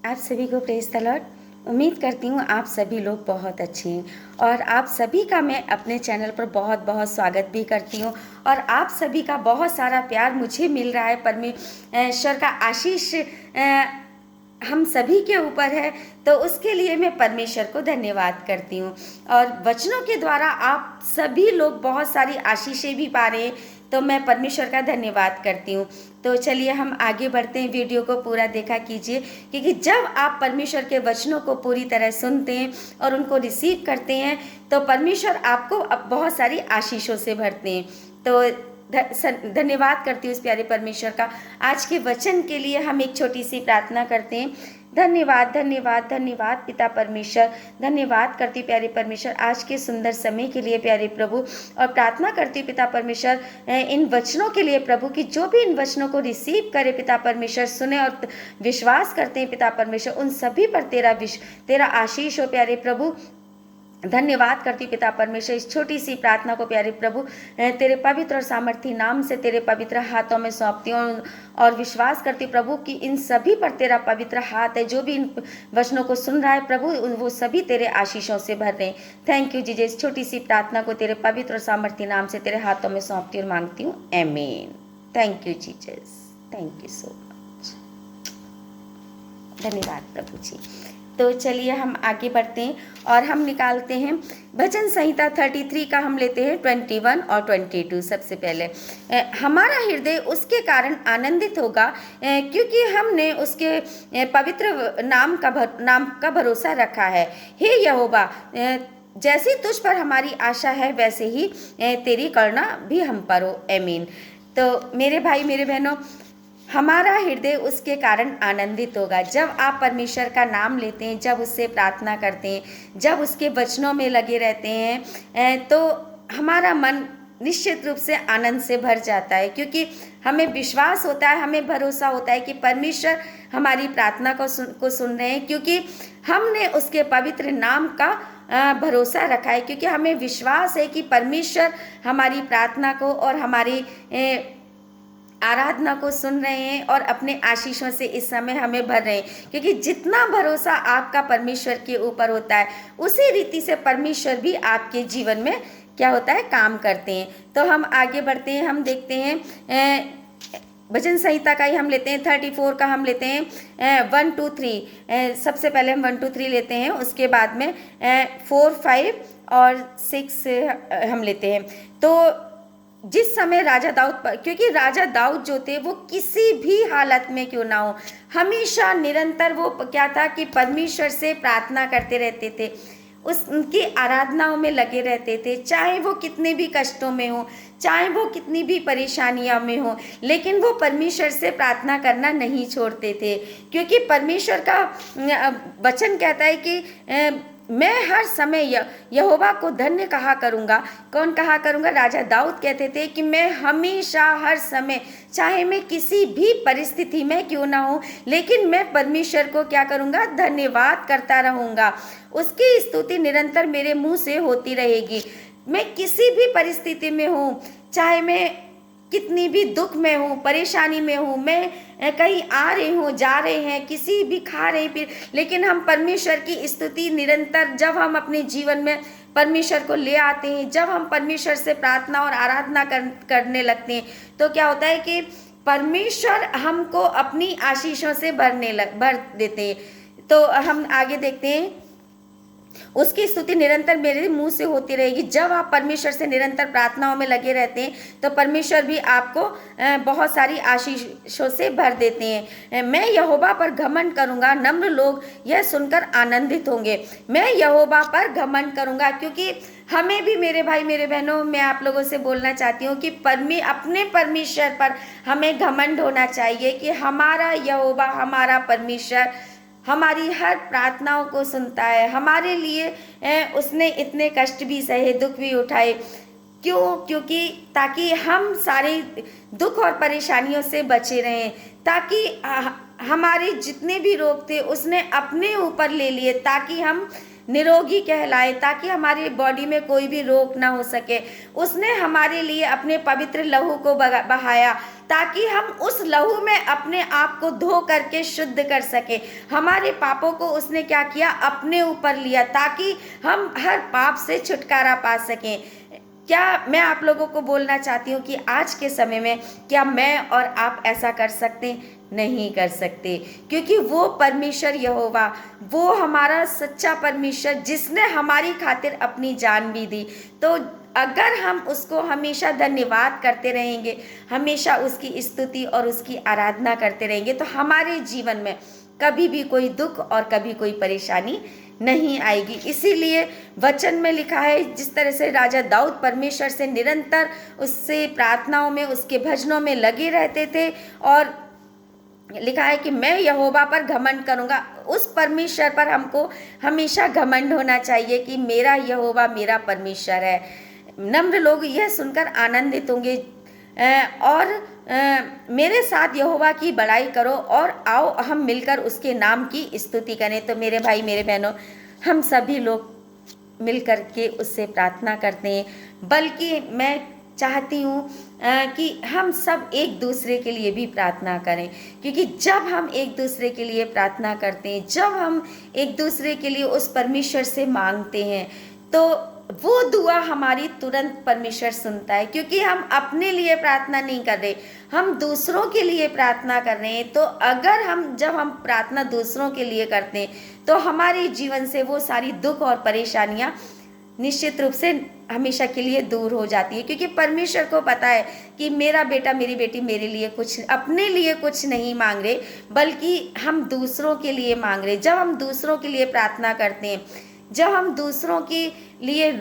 आप सभी को प्रेज़ द लॉर्ड। उम्मीद करती हूँ आप सभी लोग बहुत अच्छे हैं और आप सभी का मैं अपने चैनल पर बहुत बहुत स्वागत भी करती हूँ और आप सभी का बहुत सारा प्यार मुझे मिल रहा है। परमेश्वर का आशीष हम सभी के ऊपर है, तो उसके लिए मैं परमेश्वर को धन्यवाद करती हूँ। और वचनों के द्वारा आप सभी लोग बहुत सारी आशीषें भी पा रहे हैं, तो मैं परमेश्वर का धन्यवाद करती हूँ। तो चलिए हम आगे बढ़ते हैं, वीडियो को पूरा देखा कीजिए, क्योंकि जब आप परमेश्वर के वचनों को पूरी तरह सुनते हैं और उनको रिसीव करते हैं तो परमेश्वर आपको अब बहुत सारी आशीषों से भरते हैं। तो धन्यवाद करती हूँ उस प्यारे परमेश्वर का। आज के वचन के लिए हम एक छोटी सी प्रार्थना करते हैं। धन्यवाद धन्यवाद धन्यवाद पिता परमेश्वर, धन्यवाद करती हूँ प्यारे परमेश्वर आज के सुंदर समय के लिए प्यारे प्रभु। और प्रार्थना करती हूँ पिता परमेश्वर इन वचनों के लिए प्रभु, कि जो भी इन वचनों को रिसीव करे पिता परमेश्वर, सुने और विश्वास करते हैं पिता परमेश्वर, उन सभी पर तेरा आशीष हो प्यारे प्रभु। धन्यवाद करती पिता परमेश्वर इस छोटी सी प्रार्थना को प्यारे प्रभु तेरे पवित्र और सामर्थी नाम से तेरे पवित्र हाथों में सौंपती हूँ और विश्वास करती प्रभु कि इन सभी पर तेरा पवित्र हाथ है। जो भी इन वचनों को सुन रहा है प्रभु, वो सभी तेरे आशीषों से भर रहे हैं। Thank you Jesus. इस छोटी सी प्रार्थना को तेरे पवित्र और सामर्थी नाम से तेरे हाथों में सौंपती और मांगती हूँ, आमीन। Thank you Jesus, thank you so much. धन्यवाद प्रभु जी। तो चलिए हम आगे बढ़ते हैं और हम निकालते हैं भजन संहिता 33 का, हम लेते हैं 21 और 22। सबसे पहले हमारा हृदय उसके कारण आनंदित होगा क्योंकि हमने उसके पवित्र नाम का भरोसा रखा है। हे यहोवा, जैसी तुझ पर हमारी आशा है वैसे ही तेरी करुणा भी हम पर हो, आमीन। तो मेरे भाई मेरे बहनों, हमारा हृदय उसके कारण आनंदित होगा। जब आप परमेश्वर का नाम लेते हैं, जब उससे प्रार्थना करते हैं, जब उसके वचनों में लगे रहते हैं, तो हमारा मन निश्चित रूप से आनंद से भर जाता है, क्योंकि हमें विश्वास होता है, हमें भरोसा होता है कि परमेश्वर हमारी प्रार्थना को सुन रहे हैं, क्योंकि हमने उसके पवित्र नाम का भरोसा रखा है। क्योंकि हमें विश्वास है कि परमेश्वर हमारी प्रार्थना को और हमारी आराधना को सुन रहे हैं और अपने आशीषों से इस समय हमें भर रहे हैं। क्योंकि जितना भरोसा आपका परमेश्वर के ऊपर होता है, उसी रीति से परमेश्वर भी आपके जीवन में क्या होता है, काम करते हैं। तो हम आगे बढ़ते हैं, हम देखते हैं भजन संहिता का ही हम लेते हैं 34 का, हम लेते हैं 1 2 3। सबसे पहले हम 1 2 3 लेते हैं, उसके बाद में 4 5 और 6 हम लेते हैं। तो जिस समय राजा दाऊद पर, क्योंकि राजा दाऊद जो थे वो किसी भी हालत में क्यों ना हो, हमेशा निरंतर वो क्या था कि परमेश्वर से प्रार्थना करते रहते थे, उनकी आराधनाओं में लगे रहते थे। चाहे वो कितने भी कष्टों में हो, चाहे वो कितनी भी परेशानियों में हो, लेकिन वो परमेश्वर से प्रार्थना करना नहीं छोड़ते थे। क्योंकि परमेश्वर का वचन कहता है कि मैं हर समय यहोवा को धन्य कहा करूँगा। कौन कहा करूँगा? राजा दाऊद कहते थे कि मैं हमेशा हर समय, चाहे मैं किसी भी परिस्थिति में क्यों ना हूँ, लेकिन मैं परमेश्वर को क्या करूँगा? धन्यवाद करता रहूँगा। उसकी स्तुति निरंतर मेरे मुंह से होती रहेगी। मैं किसी भी परिस्थिति में हूँ, चाहे मैं कितनी भी दुख में हूँ, परेशानी में हूँ, मैं कहीं आ रहे हूँ, जा रहे हैं, किसी भी खा रहे फिर, लेकिन हम परमेश्वर की स्तुति निरंतर, जब हम अपने जीवन में परमेश्वर को ले आते हैं, जब हम परमेश्वर से प्रार्थना और आराधना करने लगते हैं, तो क्या होता है कि परमेश्वर हमको अपनी आशीषों से भर देते हैं। तो हम आगे देखते हैं, उसकी स्तुति निरंतर मेरे मुंह से होती रहेगी। जब आप परमेश्वर से निरंतर प्रार्थनाओं में लगे रहते हैं, तो परमेश्वर भी आपको बहुत सारी आशीषों से भर देते हैं। मैं यहोवा पर घमंड करूंगा, नम्र लोग यह सुनकर आनंदित होंगे। मैं यहोवा पर घमंड करूंगा, क्योंकि हमें भी, मेरे भाई मेरे बहनों, मैं आप लोगों से बोलना चाहती हूँ कि अपने परमेश्वर पर हमें घमंड होना चाहिए कि हमारा यहोवा, हमारा परमेश्वर हमारी हर प्रार्थनाओं को सुनता है। हमारे लिए उसने इतने कष्ट भी सहे, दुख भी उठाए। क्यों? क्योंकि ताकि हम सारे दुख और परेशानियों से बचे रहें, ताकि हमारे जितने भी रोग थे उसने अपने ऊपर ले लिए, ताकि हम निरोगी कहलाए, ताकि हमारी बॉडी में कोई भी रोग ना हो सके। उसने हमारे लिए अपने पवित्र लहू को बहाया, ताकि हम उस लहू में अपने आप को धो करके शुद्ध कर सके। हमारे पापों को उसने क्या किया, अपने ऊपर लिया, ताकि हम हर पाप से छुटकारा पा सकें। क्या मैं आप लोगों को बोलना चाहती हूँ कि आज के समय में क्या मैं और आप ऐसा कर सकते? नहीं कर सकते, क्योंकि वो परमेश्वर यहोवा, वो हमारा सच्चा परमेश्वर, जिसने हमारी खातिर अपनी जान भी दी। तो अगर हम उसको हमेशा धन्यवाद करते रहेंगे, हमेशा उसकी स्तुति और उसकी आराधना करते रहेंगे, तो हमारे जीवन में कभी भी कोई दुख और कभी कोई परेशानी नहीं आएगी। इसीलिए वचन में लिखा है, जिस तरह से राजा दाऊद परमेश्वर से निरंतर उससे प्रार्थनाओं में, उसके भजनों में लगे रहते थे, और लिखा है कि मैं यहोवा पर घमंड करूंगा। उस परमेश्वर पर हमको हमेशा घमंड होना चाहिए कि मेरा यहोवा मेरा परमेश्वर है। नम्र लोग यह सुनकर आनंदित होंगे और मेरे साथ यहोवा की बड़ाई करो, और आओ हम मिलकर उसके नाम की स्तुति करें। तो मेरे भाई मेरे बहनों, हम सभी लोग मिलकर के उससे प्रार्थना करते हैं, बल्कि मैं चाहती हूँ कि हम सब एक दूसरे के लिए भी प्रार्थना करें, क्योंकि जब हम एक दूसरे के लिए प्रार्थना करते हैं, जब हम एक दूसरे के लिए उस परमेश्वर से मांगते हैं, तो वो दुआ हमारी तुरंत परमेश्वर सुनता है। क्योंकि हम अपने लिए प्रार्थना नहीं कर रहे, हम दूसरों के लिए प्रार्थना कर रहे हैं। तो अगर जब हम प्रार्थना दूसरों के लिए करते हैं, तो हमारे जीवन से वो सारी दुख और परेशानियां निश्चित रूप से हमेशा के लिए दूर हो जाती है। क्योंकि परमेश्वर को पता है कि मेरा बेटा मेरी बेटी मेरे लिए कुछ, अपने लिए कुछ नहीं मांग रहे, बल्कि हम दूसरों के लिए मांग रहे। जब हम दूसरों के लिए प्रार्थना करते हैं, जब हम दूसरों के लिए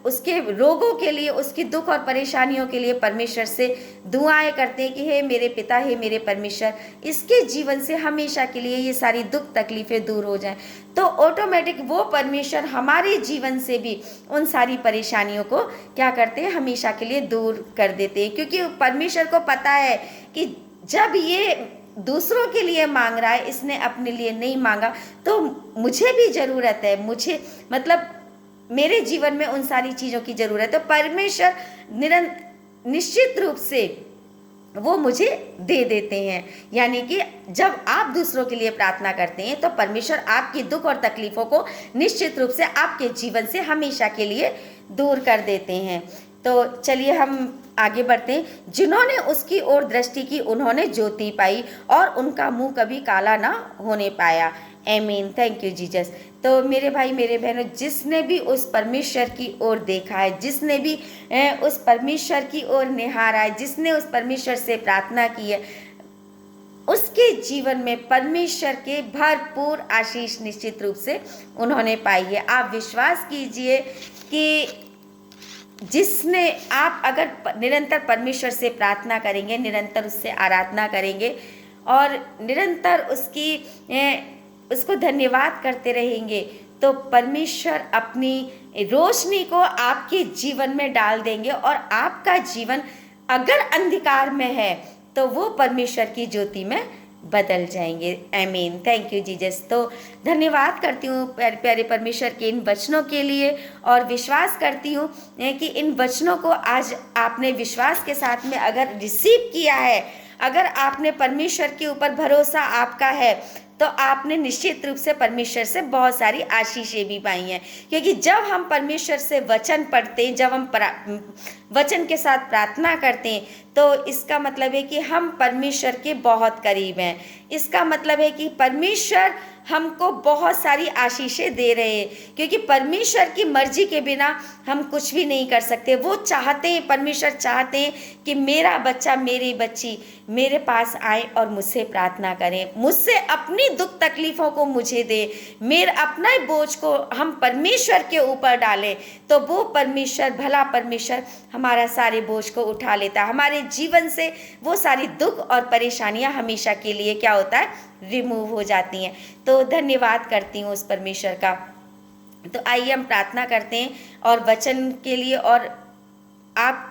उसके रोगों के लिए, उसकी दुख और परेशानियों के लिए परमेश्वर से दुआएं करते हैं कि हे मेरे पिता, हे मेरे परमेश्वर, इसके जीवन से हमेशा के लिए ये सारी दुख तकलीफ़ें दूर हो जाएं, तो ऑटोमेटिक वो परमेश्वर हमारे जीवन से भी उन सारी परेशानियों को क्या करते हैं, हमेशा के लिए दूर कर देते हैं। क्योंकि परमेश्वर को पता है कि जब ये दूसरों के लिए मांग रहा है, इसने अपने लिए नहीं मांगा, तो मुझे भी ज़रूरत है, मुझे मतलब मेरे जीवन में उन सारी चीज़ों की ज़रूरत है। तो परमेश्वर निश्चित रूप से वो मुझे दे देते हैं। यानी कि जब आप दूसरों के लिए प्रार्थना करते हैं, तो परमेश्वर आपकी दुख और तकलीफ़ों को निश्चित रूप से आपके जीवन से हमेशा के लिए दूर कर देते हैं। तो चलिए हम आगे बढ़ते हैं। जिन्होंने उसकी ओर दृष्टि की, उन्होंने ज्योति पाई, और उनका मुंह कभी काला ना होने पाया। आमीन। Thank you Jesus. तो मेरे भाई मेरे बहनों, जिसने भी उस परमेश्वर की ओर देखा है, जिसने भी उस परमेश्वर की ओर निहारा है, जिसने उस परमेश्वर से प्रार्थना की है, उसके जीवन में परमेश्वर के भरपूर आशीष निश्चित रूप से उन्होंने पाई है। आप विश्वास कीजिए कि जिसने आप अगर निरंतर परमेश्वर से प्रार्थना करेंगे, निरंतर उससे आराधना करेंगे और निरंतर उसको धन्यवाद करते रहेंगे, तो परमेश्वर अपनी रोशनी को आपके जीवन में डाल देंगे, और आपका जीवन अगर अंधकार में है तो वो परमेश्वर की ज्योति में बदल जाएंगे। आमीन। Thank you Jesus. तो धन्यवाद करती हूँ प्यारे प्यारे परमेश्वर के इन वचनों के लिए, और विश्वास करती हूँ कि इन वचनों को आज आपने विश्वास के साथ में अगर रिसीव किया है, अगर आपने परमेश्वर के ऊपर भरोसा आपका है, तो आपने निश्चित रूप से परमेश्वर से बहुत सारी आशीषें भी पाई हैं। क्योंकि जब हम परमेश्वर से वचन पढ़ते हैं, जब हम वचन के साथ प्रार्थना करते हैं, तो इसका मतलब है कि हम परमेश्वर के बहुत करीब हैं। इसका मतलब है कि परमेश्वर हमको बहुत सारी आशीषें दे रहे हैं, क्योंकि परमेश्वर की मर्जी के बिना हम कुछ भी नहीं कर सकते। वो चाहते हैं, परमेश्वर चाहते हैं कि मेरा बच्चा, मेरी बच्ची मेरे पास आए और मुझसे प्रार्थना करें, मुझसे अपनी दुख तकलीफ़ों को मुझे दे, मेरे अपना बोझ को हम परमेश्वर के ऊपर डालें, तो वो परमेश्वर, भला परमेश्वर हमारा सारे बोझ को उठा लेता है। हमारे जीवन से वो सारी दुख और परेशानियां हमेशा के लिए क्या होता है, रिमूव हो जाती हैं। तो धन्यवाद करती हूँ उस परमेश्वर का। तो आइए हम प्रार्थना करते हैं और वचन के लिए, और आप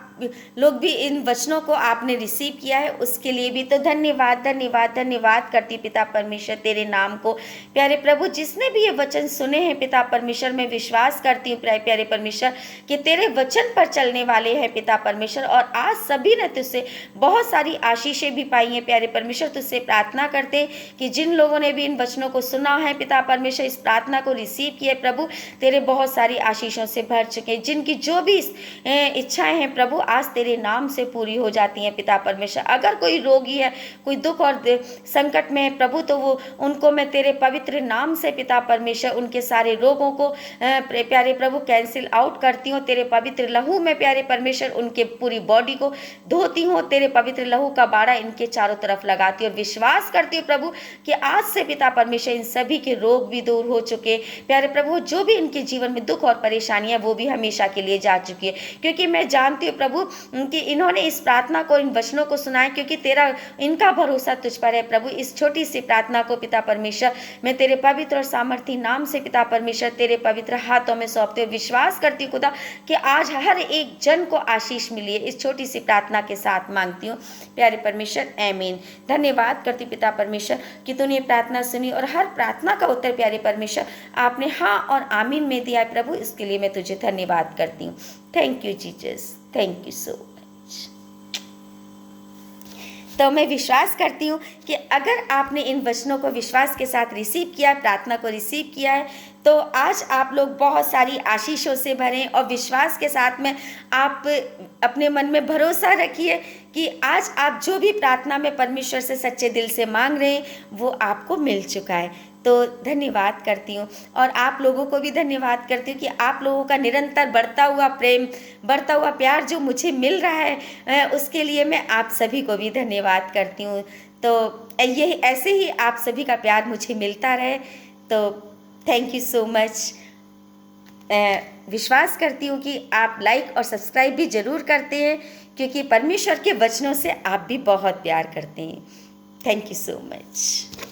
लोग भी इन वचनों को आपने रिसीव किया है, उसके लिए भी तो धन्यवाद धन्यवाद धन्यवाद करती हूँ पिता परमेश्वर तेरे नाम को। प्यारे प्रभु, जिसने भी ये वचन सुने हैं पिता परमेश्वर, मैं विश्वास करती हूँ प्यारे परमेश्वर कि तेरे वचन पर चलने वाले हैं पिता परमेश्वर, और आज सभी ने तुझसे बहुत सारी आशीषें भी पाई हैं प्यारे परमेश्वर। तुझसे प्रार्थना करते हैं कि जिन लोगों ने भी इन वचनों को सुना है पिता परमेश्वर, इस प्रार्थना को रिसीव किए प्रभु, तेरे बहुत सारी आशीषों से भर चुके, जिनकी जो भी इच्छाएं हैं प्रभु आज तेरे नाम से पूरी हो जाती हैं पिता परमेश्वर। अगर कोई रोगी है, कोई दुख और संकट में है प्रभु, तो वो उनको मैं तेरे पवित्र नाम से पिता परमेश्वर उनके सारे रोगों को प्यारे प्रभु कैंसिल आउट करती हूँ तेरे पवित्र लहू में प्यारे परमेश्वर। उनके पूरी बॉडी को धोती हूँ तेरे पवित्र लहू का बाड़ा इनके चारों तरफ लगाती हूँ, और विश्वास करती हूँ प्रभु कि आज से पिता परमेश्वर इन सभी के रोग भी दूर हो चुके प्यारे प्रभु। जो भी इनके जीवन में दुख और परेशानियां वो भी हमेशा के लिए जा चुकी है, क्योंकि मैं जानती हूँ प्रभु कि इन्होंने इस प्रार्थना को, इन वचनों को सुना है, क्योंकि तेरा इनका भरोसा तुझ पर है प्रभु। इस छोटी सी प्रार्थना को पिता परमेश्वर मैं तेरे पवित्र और सामर्थी नाम से पिता परमेश्वर तेरे पवित्र हाथों में सौंपते हुए विश्वास करती हूँ खुदा कि आज हर एक जन को आशीष मिली है। इस छोटी सी प्रार्थना के साथ मांगती हूँ प्यारे परमेश्वर, आमीन। धन्यवाद करती पिता परमेश्वर कि तूने ये प्रार्थना सुनी और हर प्रार्थना का उत्तर प्यारे परमेश्वर आपने हाँ और आमीन में दिया है प्रभु। इसके लिए मैं तुझे धन्यवाद करती हूँ। Thank you Jesus, thank you so much. तो मैं विश्वास करती हूँ कि अगर आपने इन वचनों को विश्वास के साथ रिसीव किया, प्रार्थना को रिसीव किया है, तो आज आप लोग बहुत सारी आशीषों से भरें, और विश्वास के साथ में आप अपने मन में भरोसा रखिए कि आज आप जो भी प्रार्थना में परमेश्वर से सच्चे दिल से मांग रहे हैं वो आपको मिल चुका है। तो धन्यवाद करती हूँ, और आप लोगों को भी धन्यवाद करती हूँ कि आप लोगों का निरंतर बढ़ता हुआ प्रेम, बढ़ता हुआ प्यार जो मुझे मिल रहा है, उसके लिए मैं आप सभी को भी धन्यवाद करती हूँ। तो ये ऐसे ही आप सभी का प्यार मुझे मिलता रहे। तो थैंक यू सो मच। विश्वास करती हूँ कि आप लाइक और सब्सक्राइब भी ज़रूर करते हैं, क्योंकि परमेश्वर के वचनों से आप भी बहुत प्यार करते हैं। Thank you so much.